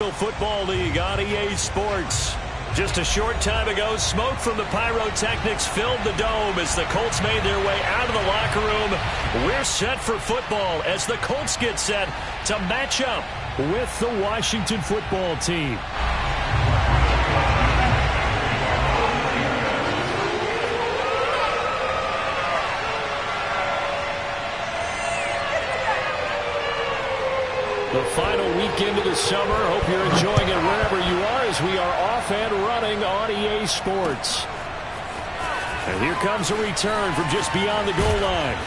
National Football League on EA Sports. Just a short time ago, smoke from the pyrotechnics filled the dome as the Colts made their way out of the locker room. We're set for football as the Colts get set to match up with the Washington football team. The final weekend of the summer. Hope you're enjoying it wherever you are as we are off and running on EA Sports. And here comes a return from just beyond the goal line.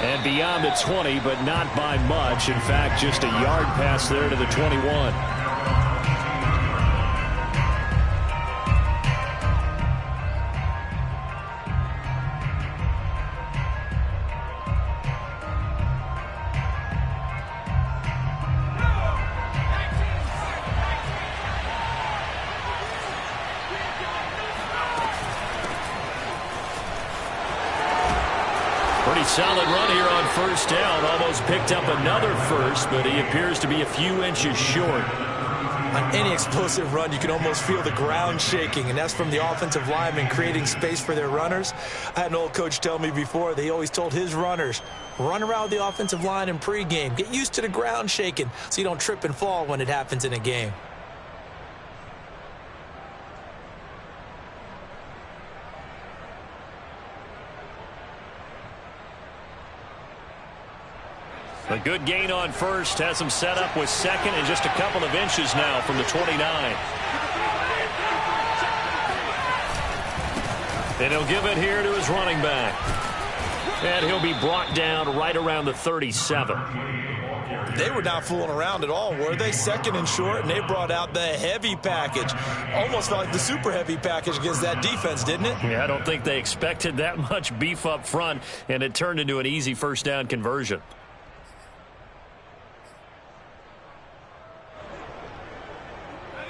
And beyond the 20, but not by much. In fact, just a yard pass there to the 21. Pretty solid run here on first down. Almost picked up another first, but he appears to be a few inches short. On any explosive run, you can almost feel the ground shaking, and that's from the offensive linemen creating space for their runners. I had an old coach tell me before, they always told his runners, run around the offensive line in pregame. Get used to the ground shaking so you don't trip and fall when it happens in a game. A good gain on first has him set up with second and just a couple of inches now from the 29. And he'll give it here to his running back. And he'll be brought down right around the 37. They were not fooling around at all, were they? Second and short, and they brought out the heavy package. Almost felt like the super heavy package against that defense, didn't it? Yeah, I don't think they expected that much beef up front, and it turned into an easy first down conversion.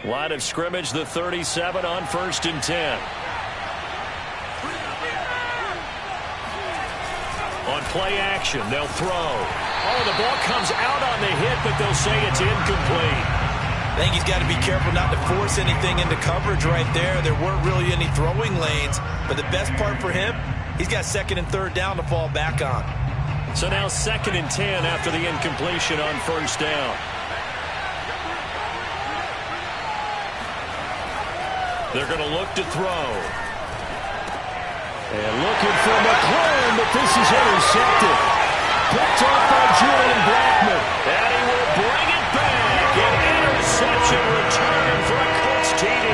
Line of scrimmage, the 37 on 1st and 10. On play action, they'll throw. Oh, the ball comes out on the hit, but they'll say it's incomplete. I think he's got to be careful not to force anything into coverage right there. There weren't really any throwing lanes, but the best part for him, he's got second and third down to fall back on. So now 2nd and 10 after the incompletion on first down. They're going to look to throw. And looking for McLaurin, but this is intercepted. Picked off by Julian Blackmon. And he will bring it back. An interception return for a Colts TD.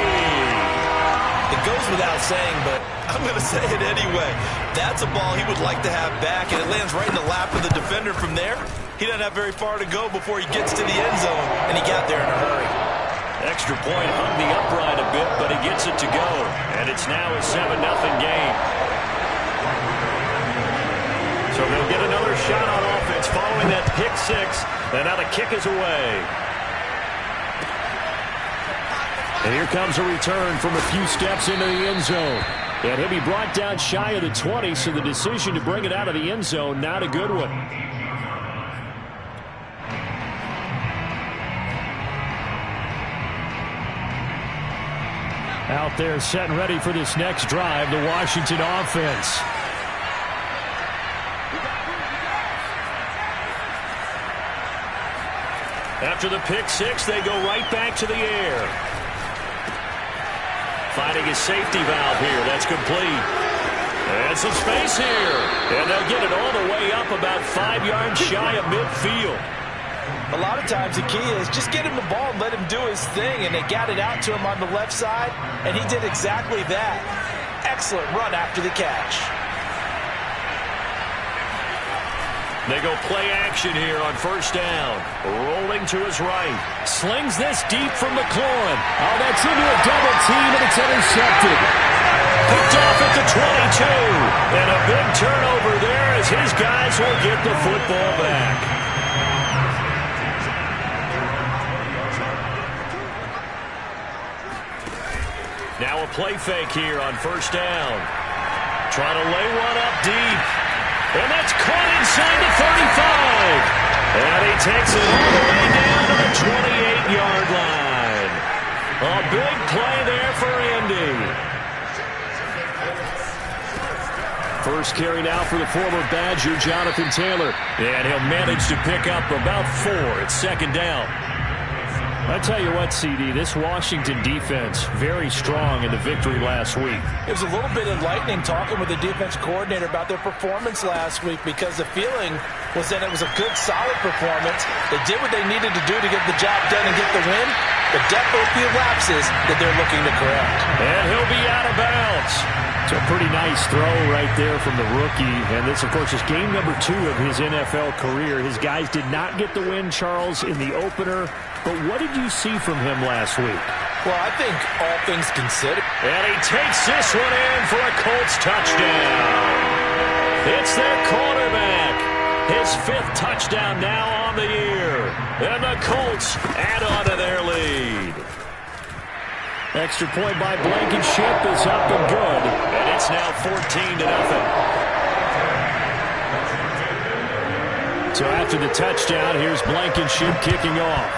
It goes without saying, but I'm going to say it anyway. That's a ball he would like to have back, and it lands right in the lap of the defender from there. He doesn't have very far to go before he gets to the end zone, and he got there in a hurry. Extra point hung the upright a bit, but he gets it to go. And it's now a 7-0 game. So they'll get another shot on offense following that pick six. And now the kick is away. And here comes a return from a few steps into the end zone. And he'll be brought down shy of the 20, so the decision to bring it out of the end zone, not a good one. Out there set and ready for this next drive, the Washington offense. After the pick six, they go right back to the air. Finding a safety valve here. That's complete. And some space here. And they'll get it all the way up about 5 yards shy of midfield. A lot of times the key is just get him the ball and let him do his thing, and they got it out to him on the left side, and he did exactly that. Excellent run after the catch. They go play action here on first down. Rolling to his right. Slings this deep from McLaurin. Oh, that's into a double team, and it's intercepted. Picked off at the 22. And a big turnover there as his guys will get the football back. Now a play fake here on first down. Trying to lay one up deep. And that's caught inside the 35. And he takes it all the way down to the 28-yard line. A big play there for Andy. First carry now for the former Badger, Jonathan Taylor. And he'll manage to pick up about 4 at second down. I tell you what, CD, this Washington defense, very strong in the victory last week. It was a little bit enlightening talking with the defense coordinator about their performance last week, because the feeling was that it was a good, solid performance. They did what they needed to do to get the job done and get the win, but definitely a few lapses that they're looking to correct. And he'll be out of bounds. It's a pretty nice throw right there from the rookie. And this, of course, is game number 2 of his NFL career. His guys did not get the win, Charles, in the opener. But what did you see from him last week? Well, I think all things considered. And he takes this one in for a Colts touchdown. It's their quarterback. His 5th touchdown now on the year. And the Colts add on to their lead. Extra point by Blankenship is up and good. And it's now 14-0. So after the touchdown, here's Blankenship kicking off.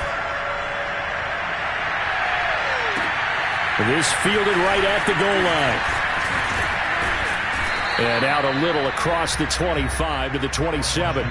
This fielded right at the goal line. And out a little across the 25 to the 27.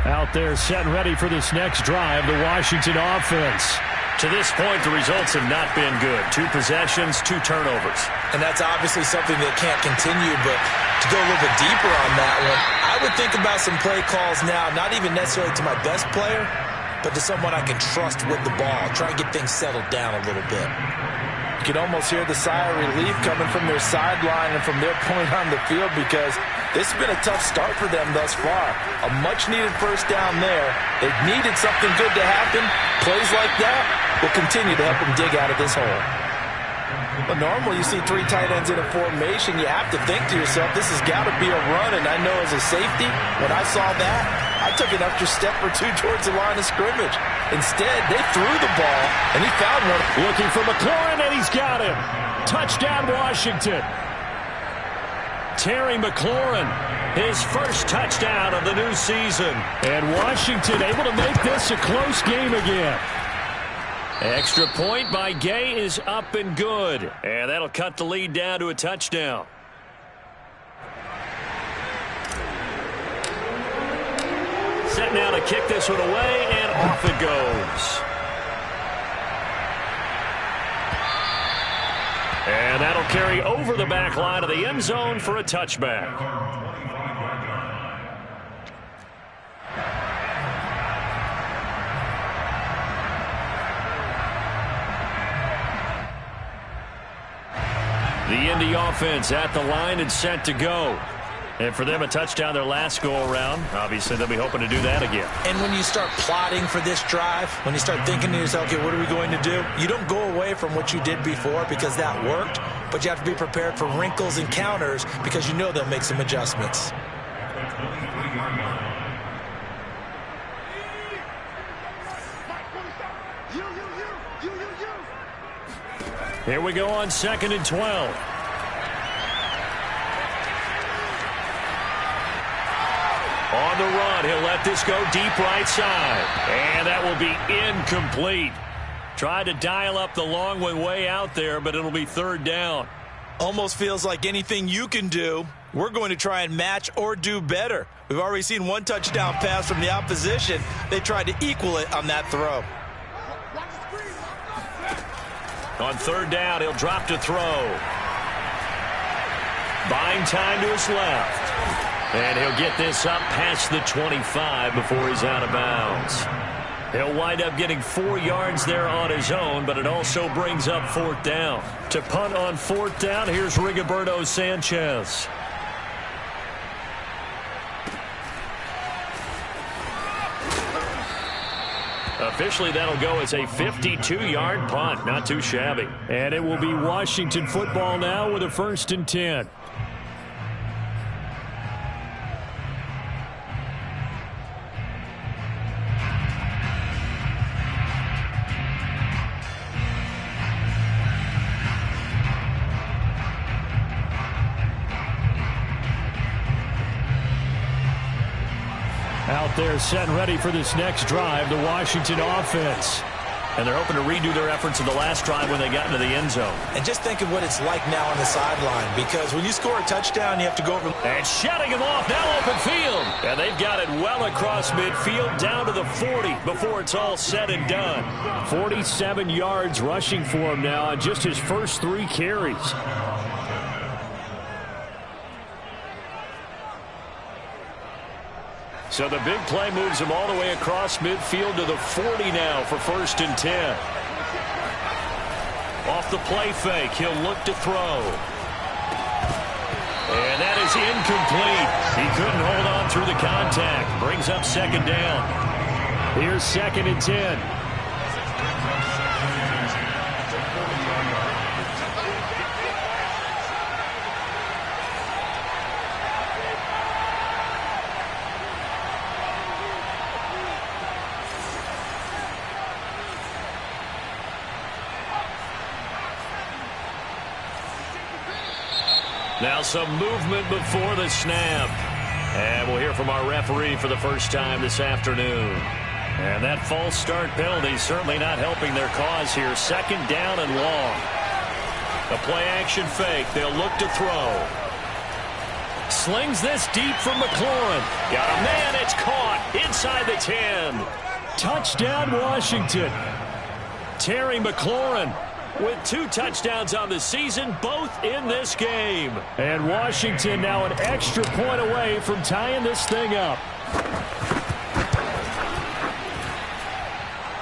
Out there set and ready for this next drive, the Washington offense. To this point, the results have not been good. 2 possessions, 2 turnovers. And that's obviously something that can't continue, but to go a little bit deeper on that one, I would think about some play calls now, not even necessarily to my best player, but to someone I can trust with the ball. Try and get things settled down a little bit. You can almost hear the sigh of relief coming from their sideline and from their point on the field, because this has been a tough start for them thus far. A much-needed first down there. They've needed something good to happen. Plays like that will continue to help them dig out of this hole. But normally you see 3 tight ends in a formation, you have to think to yourself, this has got to be a run. And I know as a safety, when I saw that, I took an extra step or 2 towards the line of scrimmage. Instead, they threw the ball, and he found one. Looking for McLaurin, and he's got him. Touchdown, Washington. Terry McLaurin, his first touchdown of the new season. And Washington able to make this a close game again. Extra point by Gay is up and good. And that'll cut the lead down to a touchdown. Set now to kick this one away, and off it goes. And that'll carry over the back line of the end zone for a touchback. The Indy offense at the line and set to go. And for them, a touchdown their last go-around. Obviously, they'll be hoping to do that again. And when you start plotting for this drive, when you start thinking to yourself, okay, what are we going to do? You don't go away from what you did before because that worked, but you have to be prepared for wrinkles and counters because you know they'll make some adjustments. Here we go on 2nd and 12. On the run, he'll let this go deep right side. And that will be incomplete. Tried to dial up the long one way out there, but it'll be 3rd down. Almost feels like anything you can do, we're going to try and match or do better. We've already seen 1 touchdown pass from the opposition. They tried to equal it on that throw. On 3rd down, he'll drop to throw. Buying time to his left. And he'll get this up past the 25 before he's out of bounds. He'll wind up getting 4 yards there on his own, but it also brings up 4th down. To punt on 4th down, here's Rigoberto Sanchez. Officially, that'll go as a 52-yard punt. Not too shabby. And it will be Washington football now with a 1st and 10. Out there set and ready for this next drive, the Washington offense. And they're hoping to redo their efforts in the last drive when they got into the end zone. And just think of what it's like now on the sideline, because when you score a touchdown, you have to go over. And shutting him off, now open field. And they've got it well across midfield down to the 40 before it's all said and done. 47 yards rushing for him now on just his first 3 carries. So the big play moves him all the way across midfield to the 40 now for 1st and 10. Off the play fake, he'll look to throw. And that is incomplete. He couldn't hold on through the contact. Brings up 2nd down. Here's 2nd and 10. Now some movement before the snap. And we'll hear from our referee for the first time this afternoon. And that false start penalty certainly not helping their cause here. 2nd down and long. A play action fake. They'll look to throw. Slings this deep from McLaurin. Got a man. It's caught inside the 10. Touchdown Washington. Terry McLaurin with 2 touchdowns on the season, both in this game. And Washington now an extra point away from tying this thing up.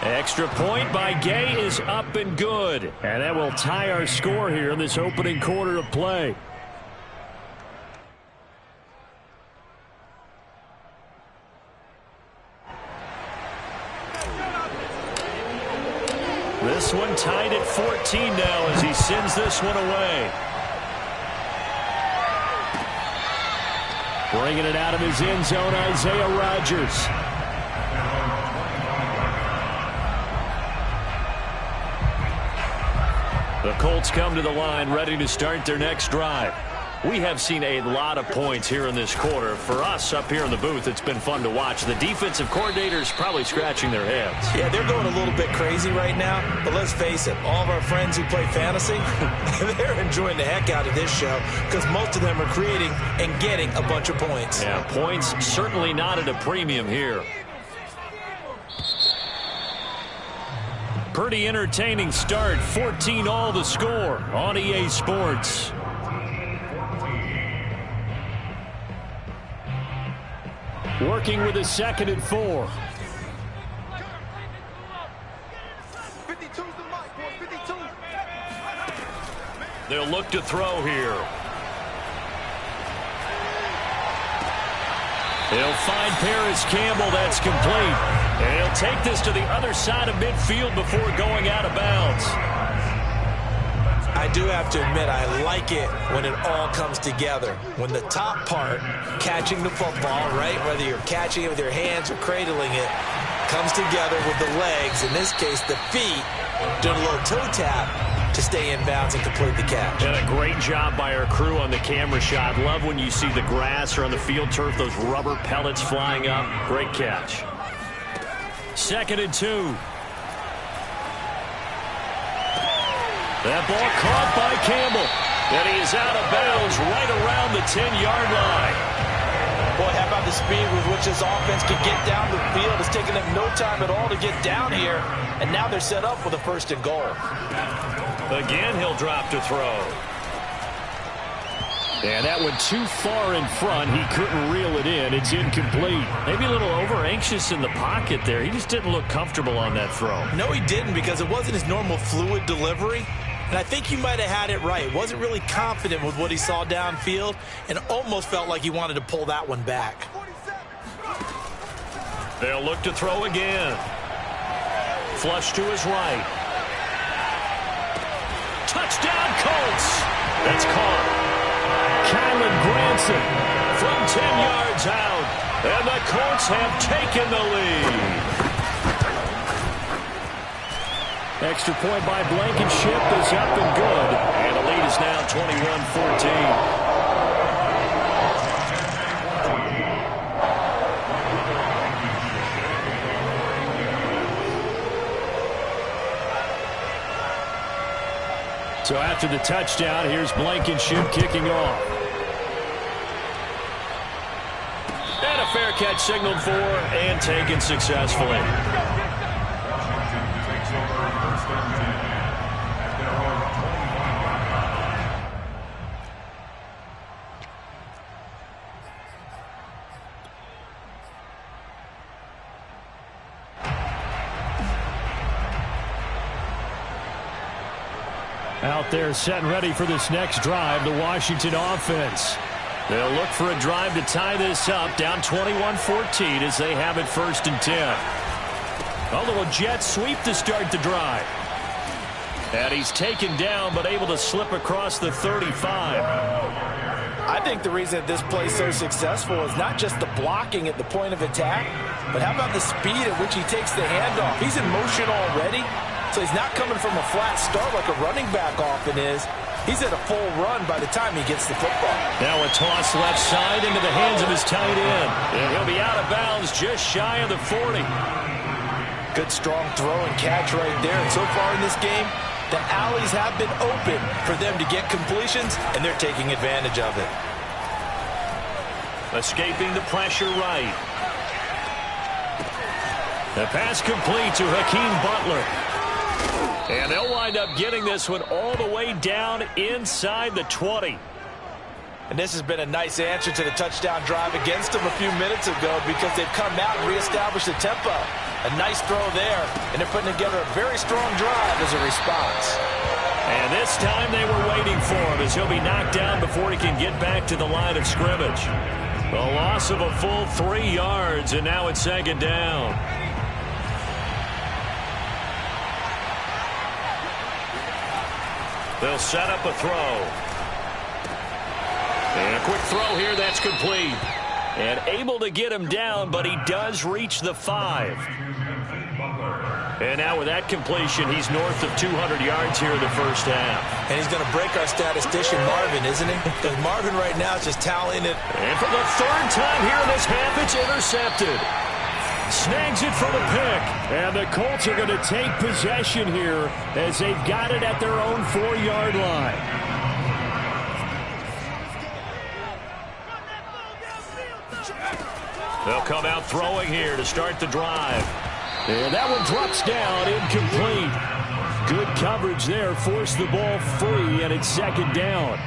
Extra point by Gay is up and good. And that will tie our score here in this opening quarter of play. This one tied at 14 now as he sends this one away. Bringing it out of his end zone, Isaiah Rodgers. The Colts come to the line ready to start their next drive. We have seen a lot of points here in this quarter. For us up here in the booth, it's been fun to watch. The defensive coordinators probably scratching their heads. Yeah, they're going a little bit crazy right now. But let's face it, all of our friends who play fantasy, they're enjoying the heck out of this show because most of them are creating and getting a bunch of points. Yeah, points certainly not at a premium here. Pretty entertaining start. 14 all the score on EA Sports. Working with a 2nd and 4. They'll look to throw here. He'll find Paris Campbell. That's complete. And he'll take this to the other side of midfield before going out of bounds. I do have to admit, I like it when it all comes together. When the top part, catching the football, right, whether you're catching it with your hands or cradling it, comes together with the legs, in this case the feet, doing a little toe tap to stay in bounds and complete the catch. And a great job by our crew on the camera shot. Love when you see the grass or on the field turf, those rubber pellets flying up. Great catch. 2nd and 2. That ball caught by Campbell. And he is out of bounds right around the 10-yard line. Boy, how about the speed with which this offense can get down the field? It's taken them no time at all to get down here. And now they're set up with a 1st and goal. Again, he'll drop to throw. And that one too far in front. He couldn't reel it in. It's incomplete. Maybe a little over-anxious in the pocket there. He just didn't look comfortable on that throw. No, he didn't, because it wasn't his normal fluid delivery. And I think you might have had it right. Wasn't really confident with what he saw downfield and almost felt like he wanted to pull that one back. They'll look to throw again. Flush to his right. Touchdown, Colts. That's caught. Kylen Granson from 10 yards out. And the Colts have taken the lead. Extra point by Blankenship is up and good. And the lead is now 21-14. So after the touchdown, here's Blankenship kicking off. And a fair catch signaled for and taken successfully. Out there set and ready for this next drive, the Washington offense. They'll look for a drive to tie this up, down 21-14 as they have it 1st and 10. A little jet sweep to start the drive. And he's taken down but able to slip across the 35. I think the reason that this play is so successful is not just the blocking at the point of attack, but how about the speed at which he takes the handoff? He's in motion already. So he's not coming from a flat start like a running back often is. He's at a full run by the time he gets the football. Now a toss left side into the hands of his tight end. And he'll be out of bounds just shy of the 40. Good strong throw and catch right there. And so far in this game, the alleys have been open for them to get completions, and they're taking advantage of it. Escaping the pressure right. The pass complete to Hakeem Butler. And they'll wind up getting this one all the way down inside the 20. And this has been a nice answer to the touchdown drive against them a few minutes ago because they've come out and reestablished the tempo. A nice throw there, and they're putting together a very strong drive as a response. And this time they were waiting for him as he'll be knocked down before he can get back to the line of scrimmage. A loss of a full 3 yards, and now it's 2nd down. They'll set up a throw. And a quick throw here, that's complete. And able to get him down, but he does reach the 5. And now with that completion, he's north of 200 yards here in the 1st half. And he's going to break our statistician, Marvin, isn't he? Because Marvin right now is just tallying it. And for the 3rd time here in this half, it's intercepted. Snags it for the pick. And the Colts are going to take possession here as they've got it at their own 4-yard line. They'll come out throwing here to start the drive. And that one drops down, incomplete. Good coverage there, forced the ball free, and it's 2nd down.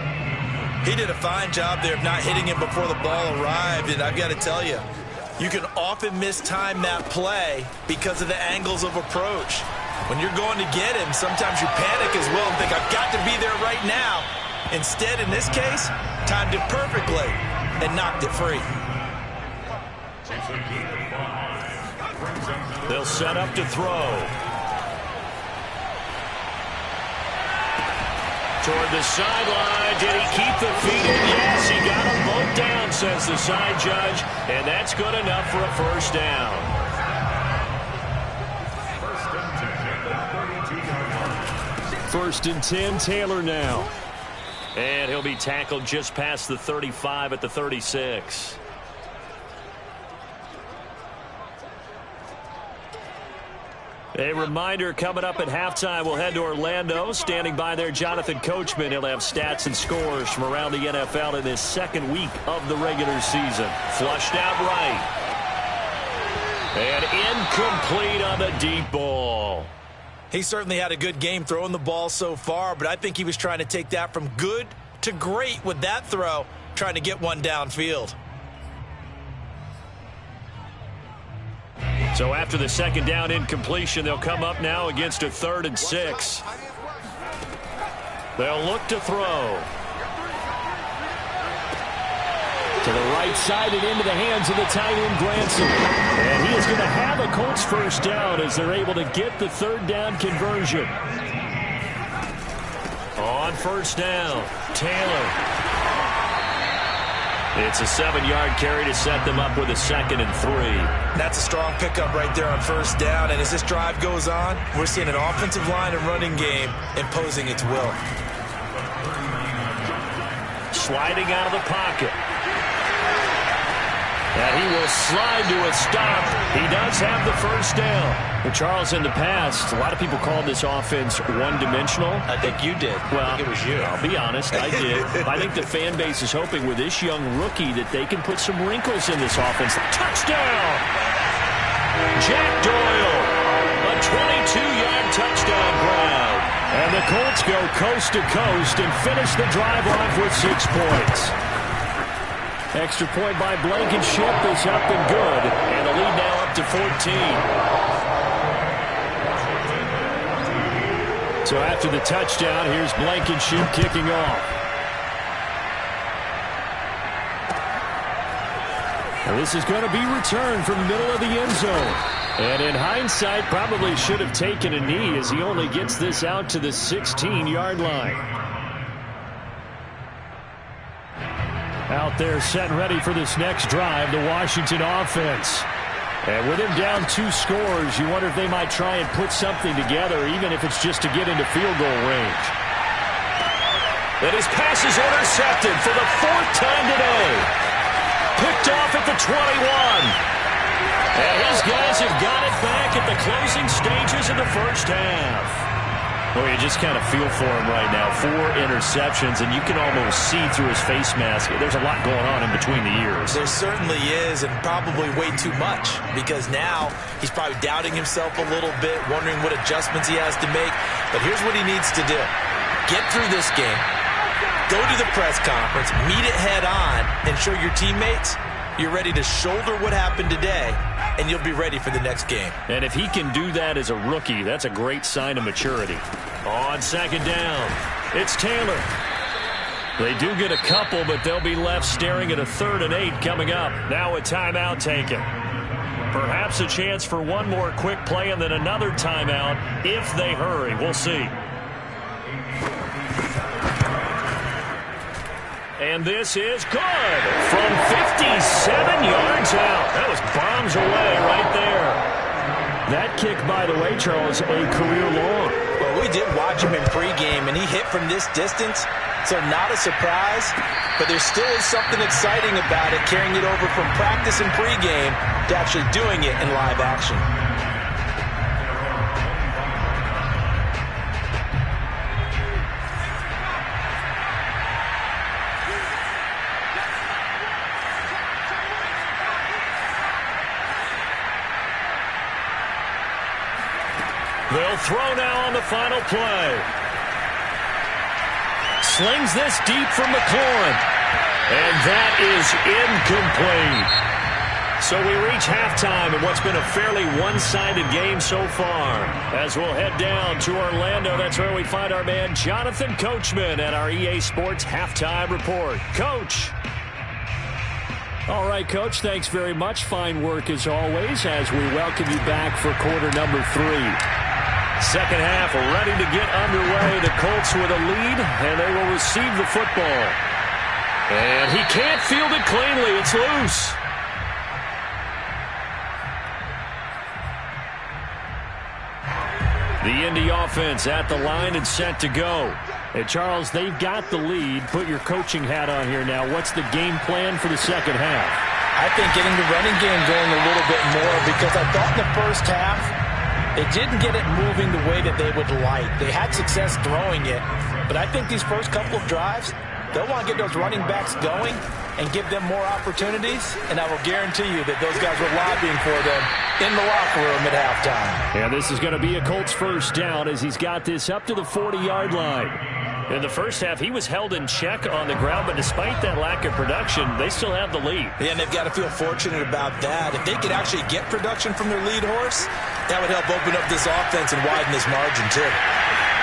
He did a fine job there of not hitting him before the ball arrived, and I've got to tell you, you can often mistime that play because of the angles of approach. When you're going to get him, sometimes you panic as well and think, I've got to be there right now. Instead, in this case, timed it perfectly and knocked it free. They'll set up to throw. Toward the sideline. Did he keep the feet in? Yes, he got them both down, says the side judge. And that's good enough for a 1st down. 1st and 10, Taylor now. And he'll be tackled just past the 35 at the 36. A reminder, coming up at halftime, we'll head to Orlando. Standing by there, Jonathan Coachman. He'll have stats and scores from around the NFL in this 2nd week of the regular season. Flushed out right. And incomplete on the deep ball. He certainly had a good game throwing the ball so far, but I think he was trying to take that from good to great with that throw, trying to get one downfield. So after the 2nd down incompletion, they'll come up now against a 3rd and 6. They'll look to throw. To the right side and into the hands of the tight end, Granson. And he is going to have a Colts 1st down as they're able to get the 3rd down conversion. On 1st down, Taylor. It's a 7-yard carry to set them up with a 2nd and 3. That's a strong pickup right there on 1st down. And as this drive goes on, we're seeing an offensive line and running game imposing its will. Sliding out of the pocket. And And he will slide to a stop. He does have the first down. Well, Charles, in the past, a lot of people called this offense one-dimensional. I think you did. Well, I think it was you. I'll be honest, I did. I think the fan base is hoping with this young rookie that they can put some wrinkles in this offense. Touchdown! Jack Doyle, a 22-yard touchdown grab. And the Colts go coast to coast and finish the drive off with 6 points. Extra point by Blankenship is up and good. And the lead now up to 14. So after the touchdown, here's Blankenship kicking off. And this is going to be returned from the middle of the end zone. And in hindsight, probably should have taken a knee as he only gets this out to the 16-yard line. Out there set and ready for this next drive, the Washington offense. And with him down 2 scores, you wonder if they might try and put something together, even if it's just to get into field goal range. And his pass is intercepted for the 4th time today. Picked off at the 21. And his guys have got it back at the closing stages of the first half. Well, you just kind of feel for him right now. 4 interceptions, and you can almost see through his face mask. There's a lot going on in between the ears. There certainly is, and probably way too much, because now he's probably doubting himself a little bit, wondering what adjustments he has to make. But here's what he needs to do. Get through this game. Go to the press conference, meet it head on, and show your teammates you're ready to shoulder what happened today, and you'll be ready for the next game. And if he can do that as a rookie, that's a great sign of maturity. On second down, it's Taylor. They do get a couple, but they'll be left staring at a 3rd and 8 coming up. Now a timeout taken. Perhaps a chance for one more quick play and then another timeout if they hurry. We'll see. And this is good from 57 yards out. That was bombs away right there. That kick, by the way, Charles, a career long. Well, we did watch him in pregame, and he hit from this distance, so not a surprise. But there still is something exciting about it, carrying it over from practice and pregame to actually doing it in live action. They'll throw now on the final play. Slings this deep from McLaurin. And that is incomplete. So we reach halftime in what's been a fairly one-sided game so far. As we'll head down to Orlando, that's where we find our man Jonathan Coachman at our EA Sports Halftime Report. Coach. All right, Coach, thanks very much. Fine work as always as we welcome you back for quarter number 3. Second half ready to get underway. The Colts with a lead, and they will receive the football. And he can't field it cleanly. It's loose. The Indy offense at the line and set to go. And Charles, they've got the lead. Put your coaching hat on here now. What's the game plan for the second half? I think getting the running game going a little bit more, because I thought in the first half they didn't get it moving the way that they would like. They had success throwing it, but I think these first couple of drives, they'll want to get those running backs going and give them more opportunities, and I will guarantee you that those guys were lobbying for them in the locker room at halftime. And this is going to be a Colts first down as he's got this up to the 40-yard line. In the first half, he was held in check on the ground, but despite that lack of production, they still have the lead. Yeah, and they've got to feel fortunate about that. If they could actually get production from their lead horse, that would help open up this offense and widen this margin, too.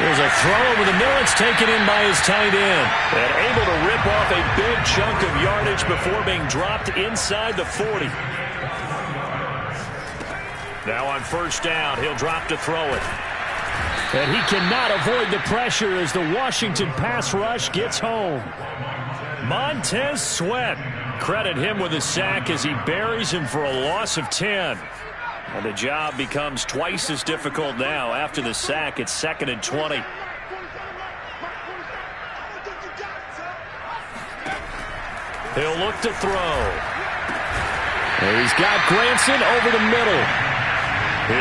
There's a throw over the middle. It's taken in by his tight end. And able to rip off a big chunk of yardage before being dropped inside the 40. Now on first down, he'll drop to throw it. And he cannot avoid the pressure as the Washington pass rush gets home. Montez Sweat. Credit him with a sack as he buries him for a loss of 10. And the job becomes twice as difficult now. After the sack, it's 2nd and 20. He'll look to throw. He's got Granson over the middle.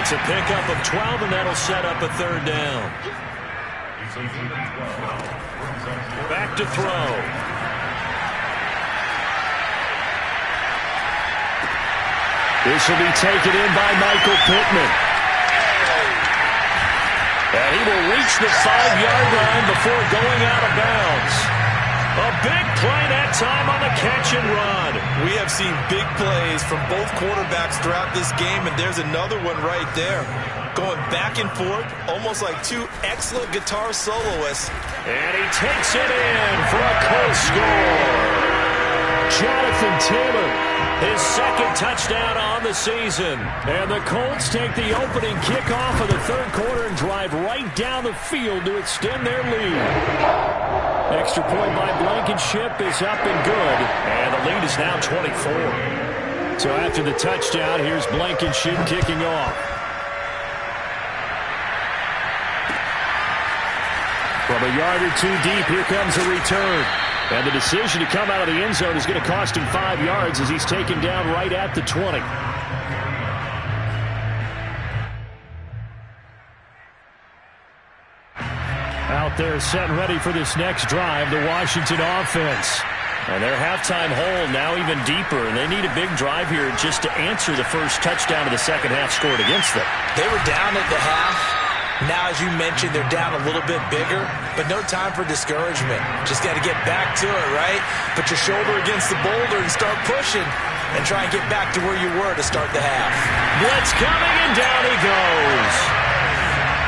It's a pickup of 12, and that'll set up a third down. Back to throw. This will be taken in by Michael Pittman. And he will reach the 5-yard line before going out of bounds. A big play that time on the catch and run. We have seen big plays from both quarterbacks throughout this game, and there's another one right there. Going back and forth, almost like two excellent guitar soloists. And he takes it in for a Colts score. Jonathan Taylor, his second touchdown on the season. And the Colts take the opening kickoff of the third quarter and drive right down the field to extend their lead. Extra point by Blankenship is up and good. And the lead is now 24. So after the touchdown, here's Blankenship kicking off. From a yard or two deep, here comes a return. And the decision to come out of the end zone is going to cost him 5 yards as he's taken down right at the 20. Out there set and ready for this next drive, the Washington offense. And their halftime hole now even deeper, and they need a big drive here just to answer the first touchdown of the second half scored against them. They were down at the half. Now, as you mentioned, they're down a little bit bigger, but no time for discouragement. Just got to get back to it, right? Put your shoulder against the boulder and start pushing and try and get back to where you were to start the half. Blitz coming, and down he goes.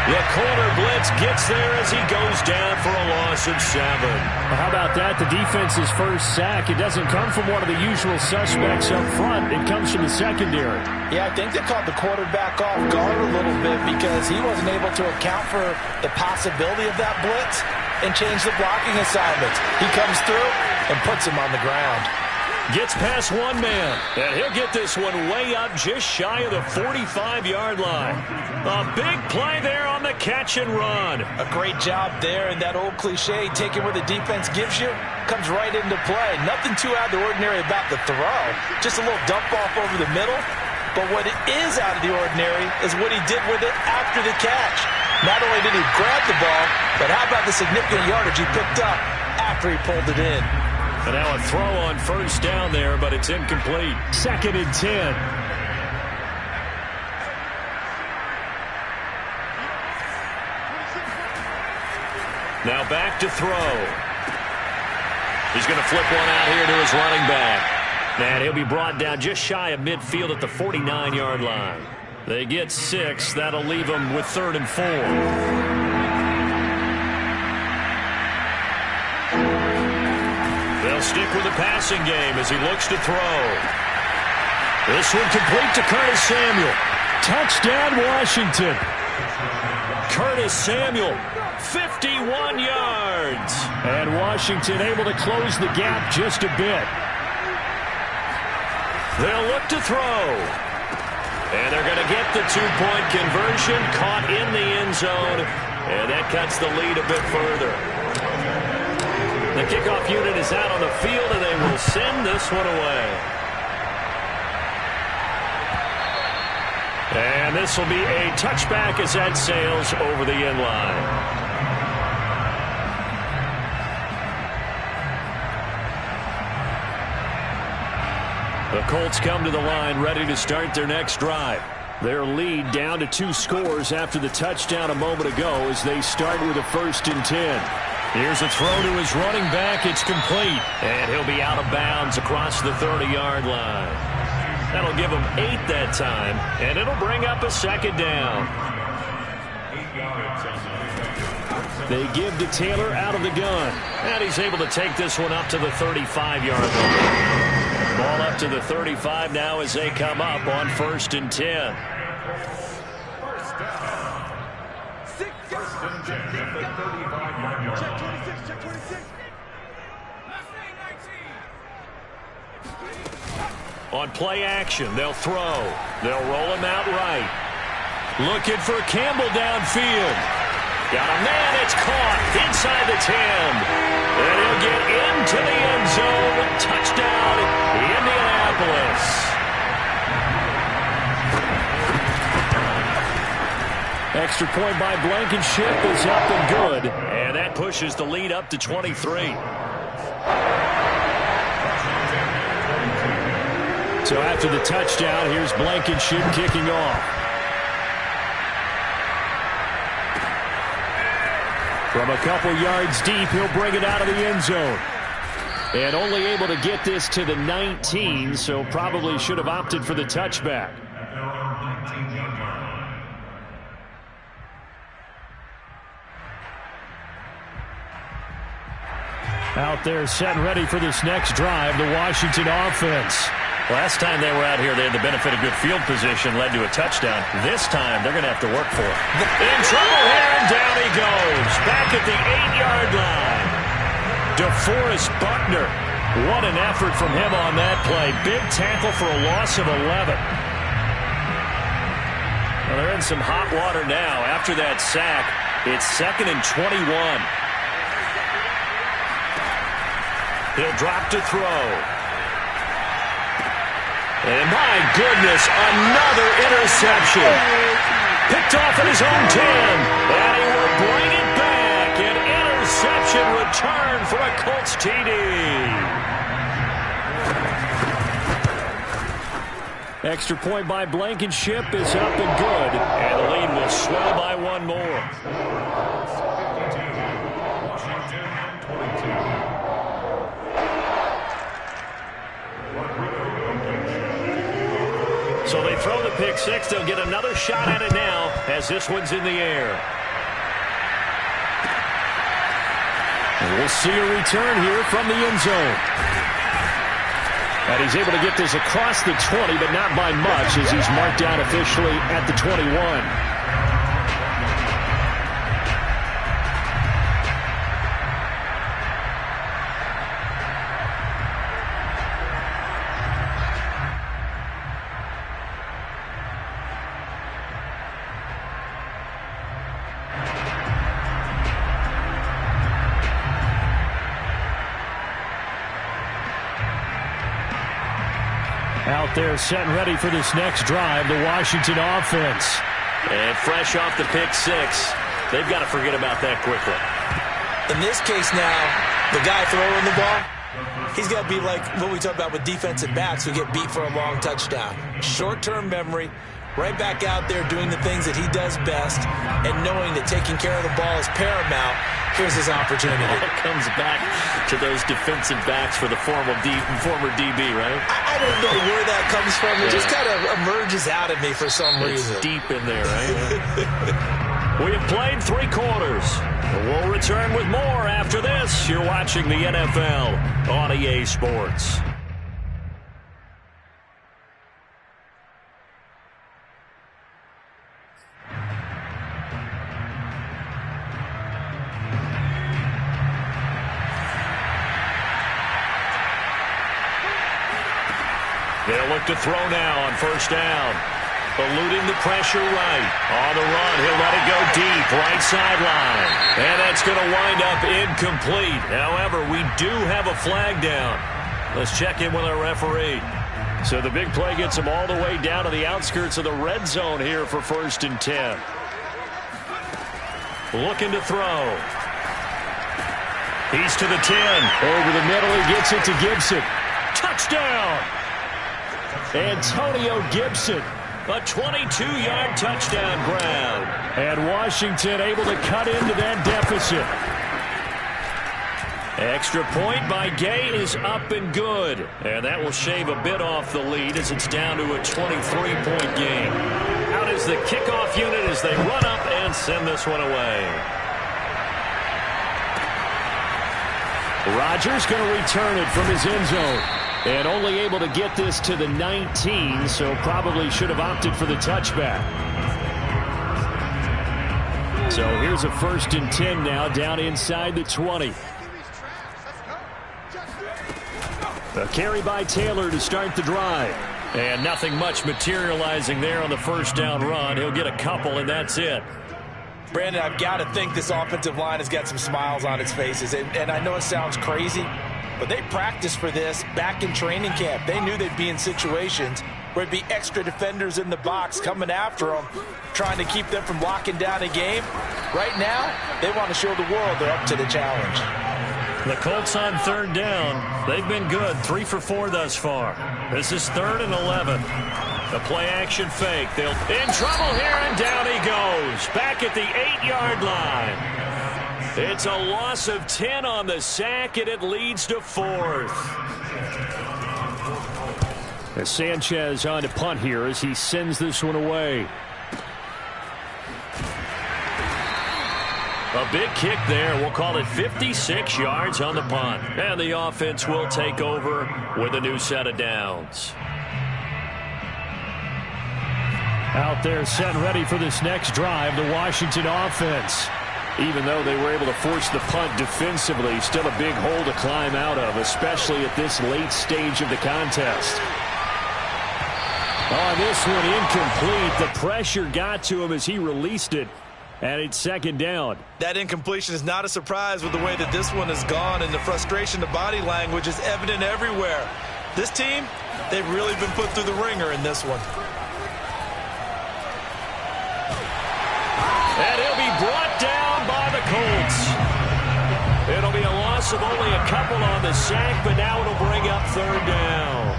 The corner blitz gets there as he goes down for a loss of 7. Well, how about that? The defense's first sack. It doesn't come from one of the usual suspects up front. It comes from the secondary. Yeah, I think they caught the quarterback off guard a little bit because he wasn't able to account for the possibility of that blitz and change the blocking assignments. He comes through and puts him on the ground. Gets past one man, and he'll get this one way up just shy of the 45-yard line. A big play there on the catch and run. A great job there, and that old cliche, taking where the defense gives you, comes right into play. Nothing too out of the ordinary about the throw. Just a little dump off over the middle. But what is out of the ordinary is what he did with it after the catch. Not only did he grab the ball, but how about the significant yardage he picked up after he pulled it in. And now a throw on first down there, but it's incomplete. 2nd and 10. Now back to throw. He's going to flip one out here to his running back. And he'll be brought down just shy of midfield at the 49-yard line. They get 6. That'll leave them with 3rd and 4. They'll stick with the passing game as he looks to throw. This one complete to Curtis Samuel. Touchdown, Washington. Curtis Samuel, 51 yards. And Washington able to close the gap just a bit. They'll look to throw. And they're going to get the 2-point conversion, caught in the end zone. And that cuts the lead a bit further. The kickoff unit is out on the field, and they will send this one away. And this will be a touchback as that sails over the end line. The Colts come to the line ready to start their next drive. Their lead down to 2 scores after the touchdown a moment ago as they start with a 1st and 10. Here's a throw to his running back. It's complete. And he'll be out of bounds across the 30-yard line. That'll give him 8 that time. And it'll bring up a 2nd down. They give to Taylor out of the gun. And he's able to take this one up to the 35-yard line. Ball up to the 35 now as they come up on 1st and 10. On play action, they'll throw. They'll roll him out right. Looking for Campbell downfield. Got a man, it's caught inside the 10. And he'll get into the end zone. Touchdown, Indianapolis. extra point by Blankenship is up and good. And that pushes the lead up to 23. So after the touchdown, here's Blankenship kicking off. From a couple yards deep, he'll bring it out of the end zone. And only able to get this to the 19, so probably should have opted for the touchback. Out there set and ready for this next drive, the Washington offense. Last time they were out here, they had the benefit of good field position, led to a touchdown. This time, they're going to have to work for it. In trouble here, and down he goes. Back at the 8-yard line. DeForest Buckner. What an effort from him on that play. Big tackle for a loss of 11. Well, they're in some hot water now. After that sack, it's 2nd and 21. He'll drop to throw. And my goodness, another interception. Picked off at his own 10. And he will bring it back. An interception return for a Colts TD. Extra point by Blankenship is up and good. And the lead will swell by one more. So they throw the pick six. They'll get another shot at it now as this one's in the air. And we'll see a return here from the end zone. And he's able to get this across the 20, but not by much as he's marked down officially at the 21. Out there set and ready for this next drive, the Washington offense. And fresh off the pick six, they've got to forget about that quickly. In this case now, the guy throwing the ball, he's got to be like what we talk about with defensive backs who get beat for a long touchdown. Short-term memory, right back out there doing the things that he does best, and knowing that taking care of the ball is paramount. Here's his opportunity. It all comes back to those defensive backs for the former DB, right? I don't know where that comes from. It just kind of emerges out of me for some reason. It's deep in there, right? We have played 3 quarters. We'll return with more after this. You're watching the NFL on EA Sports. They'll look to throw now on first down. Eluding the pressure right. On the run, he'll let it go deep, right sideline. And that's going to wind up incomplete. However, we do have a flag down. Let's check in with our referee. So the big play gets him all the way down to the outskirts of the red zone here for 1st and 10. Looking to throw. He's to the 10. Over the middle, he gets it to Gibson. Touchdown! Antonio Gibson, a 22-yard touchdown grab. And Washington able to cut into that deficit. Extra point by Gay is up and good. And that will shave a bit off the lead as it's down to a 23-point game. Out is the kickoff unit as they run up and send this one away. Rodgers going to return it from his end zone. And only able to get this to the 19, so probably should have opted for the touchback. So here's a 1st and 10 now, down inside the 20. A carry by Taylor to start the drive. And nothing much materializing there on the first down run. He'll get a couple, and that's it. Brandon, I've got to think this offensive line has got some smiles on its faces. And I know it sounds crazy, But they practiced for this back in training camp. They knew they'd be in situations where there'd be extra defenders in the box coming after them, trying to keep them from locking down a game. Right now, they want to show the world they're up to the challenge. The Colts on third down. They've been good, 3 for 4 thus far. This is 3rd and 11. The play-action fake. They'll in trouble here, and down he goes. Back at the 8-yard line. It's a loss of 10 on the sack, and it leads to 4th. As Sanchez on to punt here as he sends this one away. A big kick there. We'll call it 56 yards on the punt. And the offense will take over with a new set of downs. Out there set ready for this next drive, the Washington offense. Even though they were able to force the punt defensively, still a big hole to climb out of, especially at this late stage of the contest. Oh, this one incomplete. The pressure got to him as he released it, and it's 2nd down. That incompletion is not a surprise with the way that this one has gone, and the frustration, the body language is evident everywhere. This team, they've really been put through the ringer in this one. And he'll be brought down by the Colts. It'll be a loss of only a couple on the sack, but now it'll bring up 3rd down.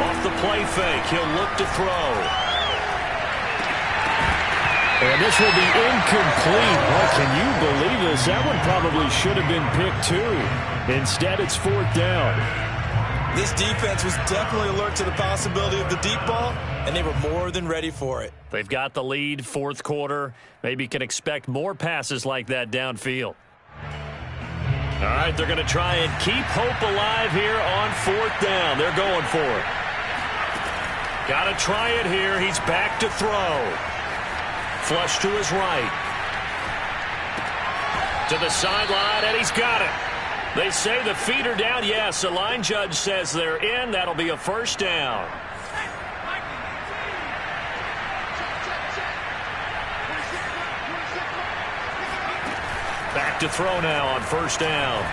Off the play fake, he'll look to throw. And this will be incomplete. Oh, can you believe this? That one probably should have been picked too. Instead, it's 4th down. This defense was definitely alert to the possibility of the deep ball, and they were more than ready for it. They've got the lead, 4th quarter. Maybe can expect more passes like that downfield. All right, they're going to try and keep hope alive here on 4th down. They're going for it. Got to try it here. He's back to throw. Flush to his right. To the sideline, and he's got it. They say the feet are down. Yes, the line judge says they're in. That'll be a 1st down. Back to throw now on 1st down.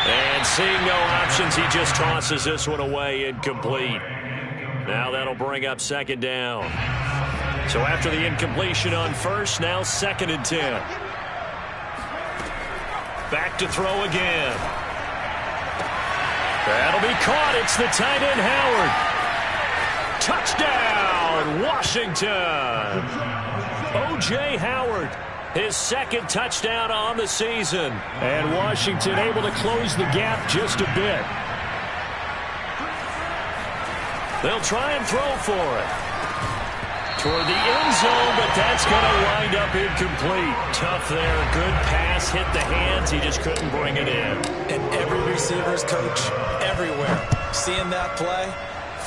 And seeing no options, he just tosses this one away, incomplete. Now that'll bring up 2nd down. So after the incompletion on 1st, now 2nd and 10. Back to throw again. That'll be caught. It's the tight end, Howard. Touchdown, Washington. O.J. Howard, his 2nd touchdown on the season. And Washington able to close the gap just a bit. They'll try and throw for it. Toward the end zone, but that's going to wind up incomplete. Tough there. Good pass. Hit the hands. He just couldn't bring it in. And every receiver's coach everywhere. Seeing that play,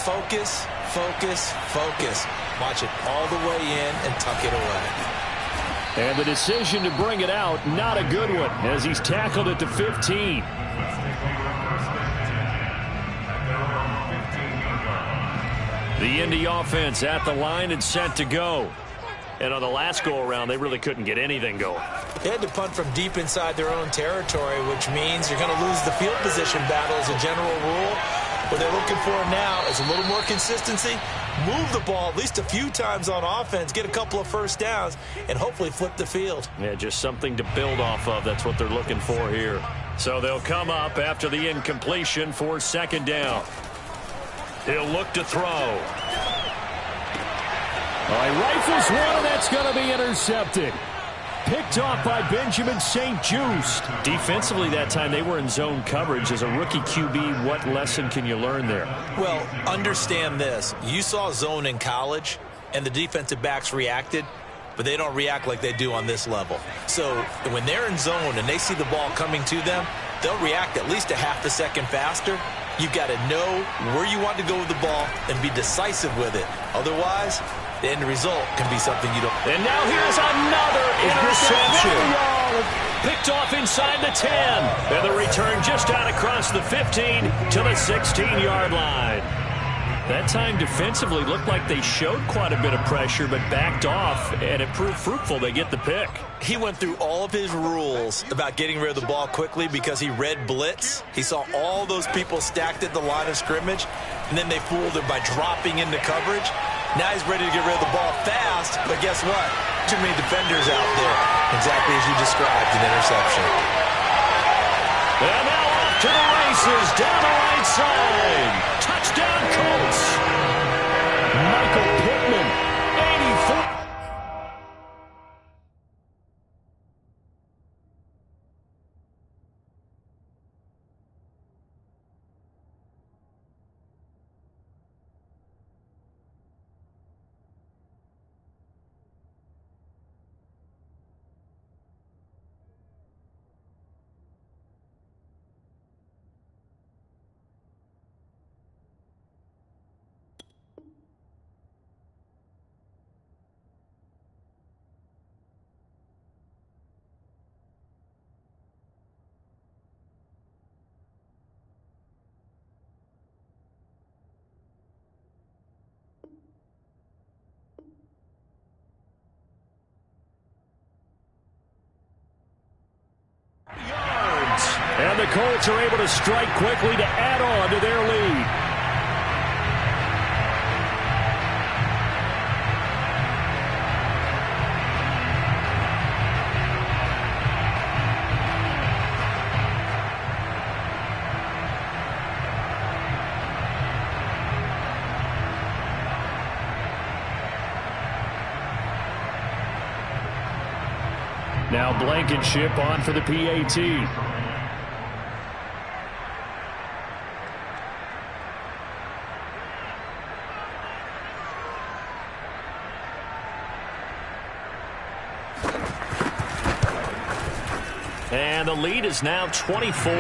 focus, focus, focus. Watch it all the way in and tuck it away. And the decision to bring it out, not a good one, as he's tackled at the 15. The Indy offense at the line and set to go. And on the last go-around, they really couldn't get anything going. They had to punt from deep inside their own territory, which means you're going to lose the field position battle as a general rule. What they're looking for now is a little more consistency, move the ball at least a few times on offense, get a couple of 1st downs, and hopefully flip the field. Yeah, just something to build off of. That's what they're looking for here. So they'll come up after the incompletion for 2nd down. He'll look to throw. All right, rifles one, and that's going to be intercepted. Picked off by Benjamin St-Juste. Defensively that time, they were in zone coverage. As a rookie QB, what lesson can you learn there? Well, understand this. You saw zone in college, and the defensive backs reacted, but they don't react like they do on this level. So when they're in zone and they see the ball coming to them, they'll react at least a half a second faster. You've got to know where you want to go with the ball and be decisive with it. Otherwise, the end result can be something you don't. And now here's another interception. picked off inside the 10. And the return just out across the 15 to the 16-yard line. That time defensively looked like they showed quite a bit of pressure but backed off, and it proved fruitful. They get the pick. He went through all of his rules about getting rid of the ball quickly because he read blitz. He saw all those people stacked at the line of scrimmage, and then they fooled him by dropping into coverage. Now he's ready to get rid of the ball fast, but guess what? Too many defenders out there. Exactly as you described, an interception. And now off to the races, down the right side. Touchdown, Colts. Michael Pittman, 84. And the Colts are able to strike quickly to add on to their lead. Now Blankenship on for the PAT. And the lead is now 24.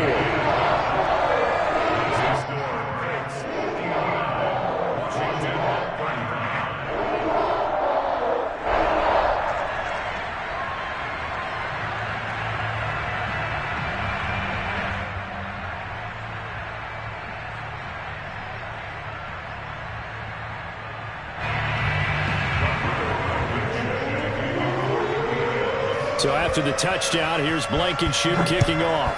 So after the touchdown, here's Blankenship kicking off.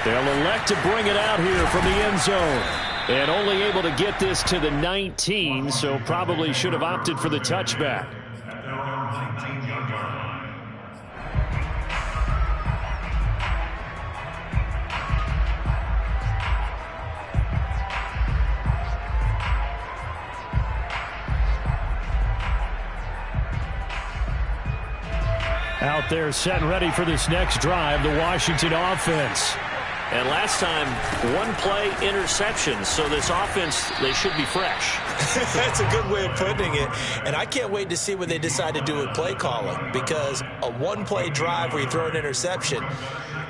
They'll elect to bring it out here from the end zone. And only able to get this to the 19, so probably should have opted for the touchback. Out there set and ready for this next drive, the Washington offense. And last time, one play interception, so this offense, they should be fresh. That's a good way of putting it. And I can't wait to see what they decide to do with play calling, because a one-play drive where you throw an interception,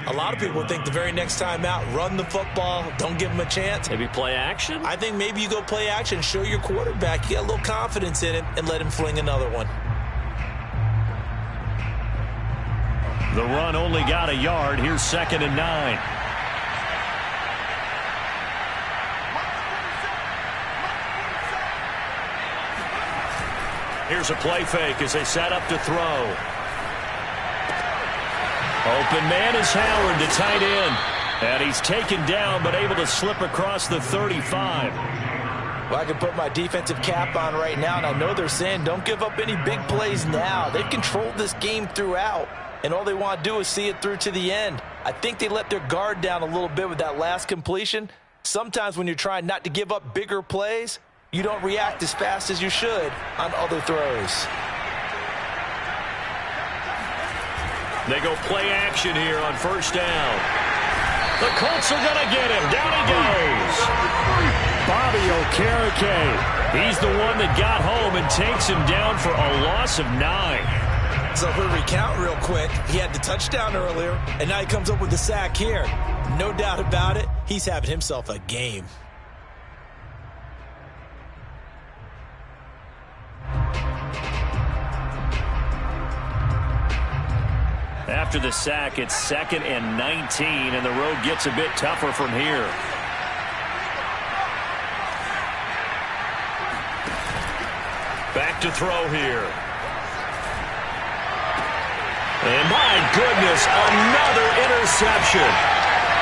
a lot of people think the very next time out, run the football, don't give them a chance. Maybe play action? I think maybe you go play action, show your quarterback, you got a little confidence in him, and let him fling another one. The run only got a yard. Here's 2nd and 9. Here's a play fake as they set up to throw. Open man is Howard to tight end. And he's taken down but able to slip across the 35. Well, I can put my defensive cap on right now, and I know they're saying don't give up any big plays now. They've controlled this game throughout, and all they want to do is see it through to the end. I think they let their guard down a little bit with that last completion. Sometimes when you're trying not to give up bigger plays, you don't react as fast as you should on other throws. They go play action here on 1st down. The Colts are going to get him. Down he goes. Bobby Okereke. He's the one that got home and takes him down for a loss of 9. So if we recount real quick, he had the touchdown earlier, and now he comes up with the sack here. No doubt about it, he's having himself a game. After the sack, it's 2nd and 19, and the road gets a bit tougher from here. Back to throw here. And my goodness, another interception.